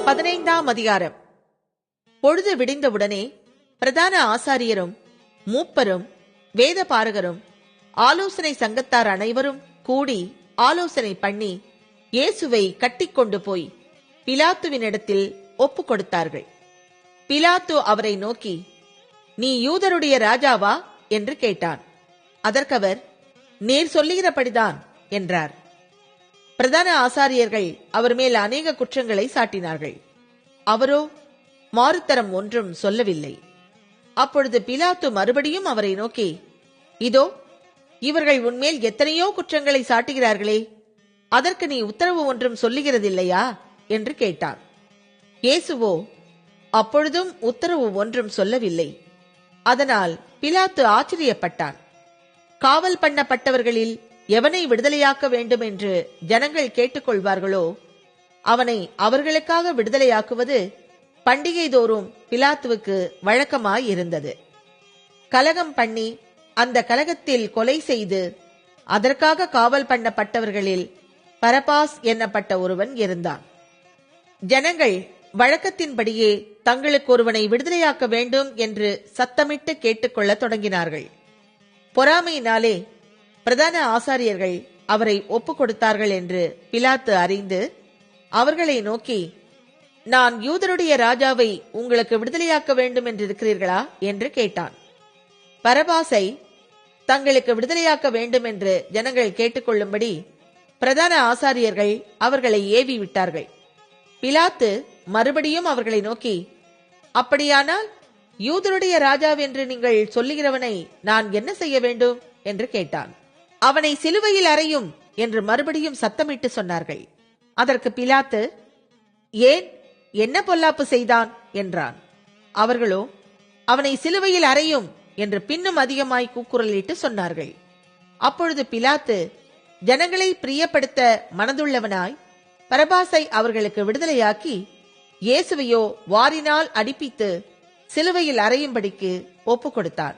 15ஆம் அதிகாரம். பொழுது விடிந்தவுடனே பிரதான ஆசாரியரும் மூப்பரும் வேத பாரகரும் ஆலோசனை சங்கத்தார் அனைவரும் கூடி ஆலோசனை பண்ணி இயேசுவை கட்டிக்கொண்டு போய் பிலாத்துவினிடத்தில் ஒப்பு கொடுத்தார்கள். பிலாத்து அவரை நோக்கி, நீ யூதருடைய ராஜாவா என்று கேட்டான். அதற்கவர், நீர் சொல்லுகிறபடிதான் என்றார். பிரதான ஆசாரியர்கள் அவர் மேல் அநேக குற்றங்களை சாட்டினார்கள். அவரோ மாறுத்தரம் ஒன்றும் சொல்லவில்லை. அப்பொழுது பிலாத்து மறுபடியும் அவரை நோக்கி, இதோ இவர்கள் உன்மேல் எத்தனையோ குற்றங்களை சாட்டுகிறார்களே, அதற்கு நீ உத்தரவு ஒன்றும் சொல்லுகிறதில்லையா என்று கேட்டான். இயேசுவோ அப்பொழுதும் உத்தரவு ஒன்றும் சொல்லவில்லை. அதனால் பிலாத்து ஆச்சரியப்பட்டான். காவல் பண்ணப்பட்டவர்களில் எவனை விடுதலையாக்க வேண்டும் என்று ஜனங்கள் கேட்டுக்கொள்வார்களோ அவனை அவர்களுக்காக விடுதலையாக்குவது பண்டிகை தோறும் பிலாத்துவுக்கு வழக்கமாயிருந்தது. கலகம் பண்ணி அந்த கலகத்தில் கொலை செய்து அதற்காக காவல் பண்ணப்பட்டவர்களில் பரபாஸ் என்னப்பட்ட ஒருவன் இருந்தான். ஜனங்கள் வழக்கத்தின்படியே தங்களுக்கு ஒருவனை விடுதலையாக்க வேண்டும் என்று சத்தமிட்டு கேட்டுக்கொள்ள தொடங்கினார்கள். பொறாமையினாலே பிரதான ஆசாரியர்கள் அவரை ஒப்புக் கொடுத்தார்கள் என்று பிலாத்து அறிந்து அவர்களை நோக்கி, நான் யூதருடைய ராஜாவை உங்களுக்கு விடுதலையாக்க வேண்டும் என்று இருக்கிறீர்களா என்று கேட்டான். பரபாசை தங்களுக்கு விடுதலையாக்க வேண்டும் என்று ஜனங்கள் கேட்டுக்கொள்ளும்படி பிரதான ஆசாரியர்கள் அவர்களை ஏவி விட்டார்கள். பிலாத்து மறுபடியும் அவர்களை நோக்கி, அப்படியானால் யூதருடைய ராஜாவென்று நீங்கள் சொல்லுகிறவனை நான் என்ன செய்ய வேண்டும் என்று கேட்டான். அவனை சிலுவையில் அறையும் என்று மறுபடியும் சத்தமிட்டு சொன்னார்கள். அதற்கு பிலாத்து, ஏன், என்ன பொல்லாப்பு செய்தான் என்றான். அவர்களோ, அவனை சிலுவையில் அறையும் என்று பின்னும் அதிகமாய் கூக்குரலிட்டு சொன்னார்கள். அப்பொழுது பிலாத்து ஜனங்களை பிரியப்படுத்த மனதுள்ளவனாய் பரபாசை அவர்களுக்கு விடுதலையாக்கி இயேசுவையோ வாரினால் அடிப்பித்து சிலுவையில் அறையும்படிக்கு ஒப்பு கொடுத்தான்.